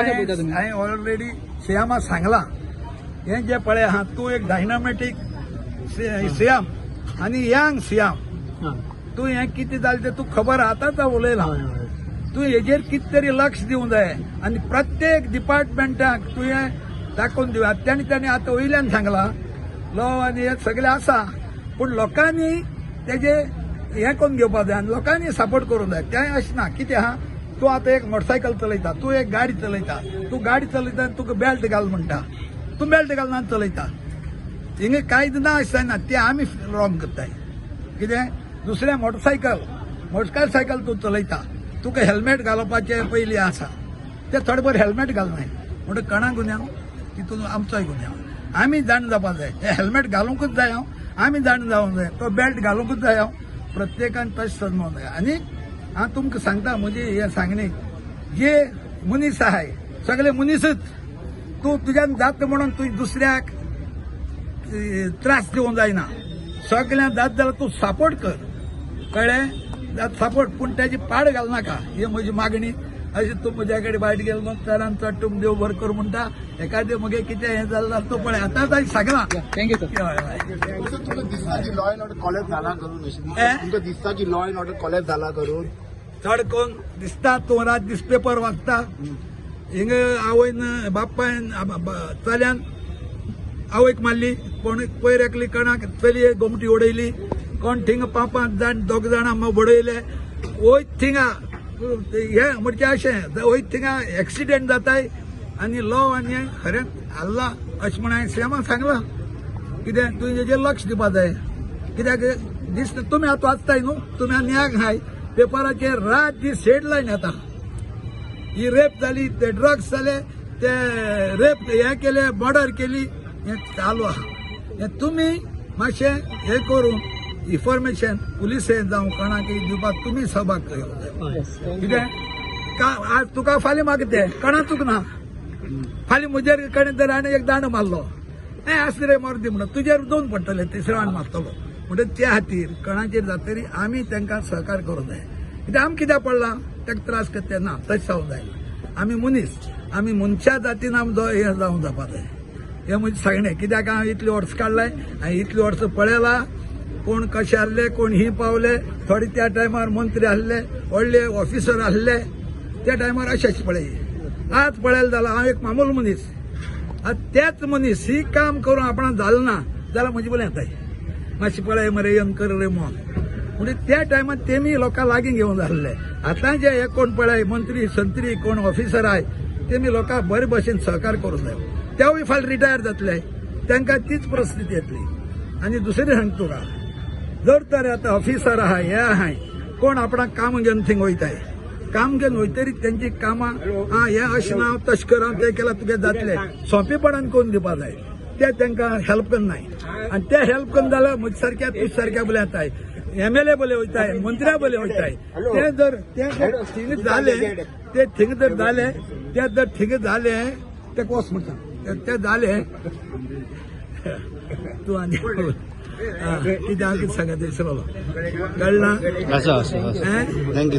कशा पळता तुम्ही? हांवें ऑलरेडी सियामा सांगला हे जे पळय आहा तूं एक डायनामेटीक सियाम आनी यंग सियाम हां. तूं हें कितें जालें तें तूं खबर आतांच उलयला तूं हेजेर कितें तरी लक्ष दिवंक जाय आनी प्रत्येक डिपार्टमेंटाक तूं हें दाखोवन दिवया तांणी आतां वयल्यान सांगला लॉ आनी हे सगळें आसा पूण लोकांनी तेजे हें करून घेवपाक जाय आनी लोकांनी सपोर्ट करूंक जाय तें अशें ना कितें आहा तूं आतां एक मोटरसायकल चलयता तूं एक गाडी चलयता तूं गाडी चलयता आनी तुका बेल्ट घाल म्हणटा तूं बेल्ट घालना चलयता हिंगा कायद ना अशें जायना तें आमी रॉंग करताय कितें दुसरें मोटरसायकल तूं चलयता तुका हेल्मेट घालपाचें पयलीं आसा तें थोडें भर हेल्मेट घालनाय म्हणटकीर कोणाक गुन्यांव तितून आमचोय गुन्यांव आमी जाण जावपाक जाय हें हेल्मेट घालूंकूच जाय आमी जाण जावंक जाय तो बेल्ट घालूंकूच जाय प्रत्येकान तशें समजूंक जाय आनी हांव तुमकां सांगता म्हजी हे सांगणी जे मनीस आहाय सगळे मनीसच तूं तुज्यान जाता म्हणून तुवें दुसऱ्याक त्रास दिवंक जायना सगळ्यांक जाता जाल्यार तूं सपोर्ट कर कळ्ळें सपोर्ट पूण तेजी पाड घाल नाका ही म्हजी मागणी अशें तूं म्हज्या कडेन भायर गेलो मग चडान चड तुम देव बरें कर म्हणटा एखादें मगे कितें हें जालें जाल्यार तूं पळय आतां तांणी सांगलां थँक्यू सर. तुमकां दिसता की लॉ अँड ऑर्डर कॉलेज जाला करून तुमकां दिसता की लॉ अँड ऑर्डर कॉलेज जाला करून चड करून दिसता तूं रात दीस पेपर वाचता हिंग आवयन बापायन चल्यान आवयक मारली कोण पयर एकली कोणाक चलये गोमटी उडयली कोण थिंग 5 जाण 2 जाणां बडयले वयत थिंगा हे म्हणजे अशें वयत थिंगा एक्सिडेंट जाताय आनी लॉ आनी खरें हल्ला अशें म्हण हांवें सेमा सांगलां कितें तुवें हेजेर लक्ष दिवपाक जाय कित्याक दिसता तुमी आतां वाचताय न्हू तुमी न्यायाक हाय पेपराचेर रात दीस हेडलायन येता ही रेप जाली ते ड्रग्स जाले ते रेप हे केले मर्डर केली हें चालू आहा हें तुमी मातशें हें करून इन्फॉर्मेशन पुलिसें जावं कोणाकय दिवपाक तुमी सहभाग घेवंक जाय कितें आज तुका फाल्यां म्हाका तें कोणाचूक ना फाल्यां म्हजेर कडेन जर आनी एक दांडो मारलो हें आसले रे मर्दी म्हणून तुजेर 2 पडटले तिसरो आनी मारतलो म्हणटकीर त्या खातीर कोणाचेर जातरी आमी तांकां सहकार करूंक जाय कित्याक आमी कित्याक पडला ताका त्रास करता ना तशें जावंक जायना आमी मनीस आमी मनशा जातीन आमचो हें जावंक जावपाक जाय हें म्हजें सांगणें कित्याक हांव इतलीं वर्सां काडलाय हांवें इतलीं वर्सां पळयलां कोण कशे आहले कोण ही पावले थोडे त्या टायमार मंत्री आहले व्हडले ऑफिसर आहले त्या टायमार अशेंच पळय आज पळयलें जाल्यार हांव एक मामूल मनीस आज तेच मनीस ही काम करून आपणाक जालें ना जाल्यार म्हजे बोले येताय मातशें पळय मरे येवन कर रे म्हूण म्हणजे त्या टायमार तेमी लोकां लागीं घेवन जाल्ले आतां जे हे कोण पळय मंत्री संत्री कोण ऑफिसर आहाय तेमी लोकांक बरे भशेन सहकार करूंक जाय तेवूय फाल्यां रिटायर जातले तांकां तीच परिस्थिती येतली आनी दुसरें सांगता तुका जर तर आतां ऑफिसर आहाय हे आहाय कोण आपणाक काम घेवन थिंग वयताय काम घेवन वयतरी तेंची कामां हें अशें ना तशें कर हांव तें केल्यार तुगे जातलें सोंपेपणान करून दिवपाक जाय ते तांकां हेल्प करनाय आनी ते हेल्प करून जाल्यार म्हजे सारक्या तुजे सारक्या बोले येताय MLA बोले वयताय मंत्र्या बोले वयताय ते जर थिंग जाले ते थिंग जर जाले ते जर थिंग जाले ते कोस म्हणटा ते जाले तूं आनी कित्याक सांगता विसरलो कळना असं थँक्यू